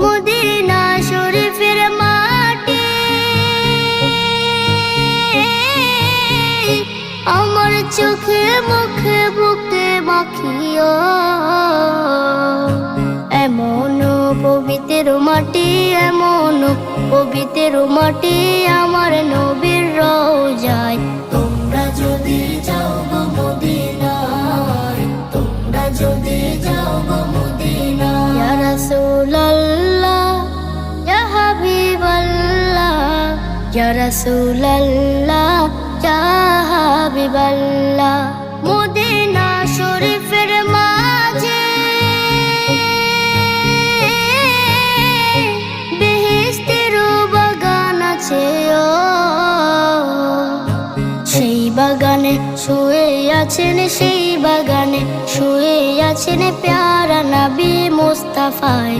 Medina শরীফের মাটি আমার চোখে মুখে বুকে মাখিও। এমন পবিত্র মাটি, এমন পবিত্র মাটি আমার নবীর রওজায়। তোমরা যদি যাও গো মদিনায়, তোমরা যদি যাও গো মদিনায়। ইয়া রাসূলুল্লাহ ইয়া হাবিবাল্লাহ, ইয়া রাসূলুল্লাহ ইয়া হাবিবাল্লাহ। মদিনা শরীফের মাঝে বেহেশতের বাগান আছে ও। সেই বাগানে শুয়ে আছেন, সেই বাগানে শুয়ে আছেন প্যারা নবী মুস্তাফায়।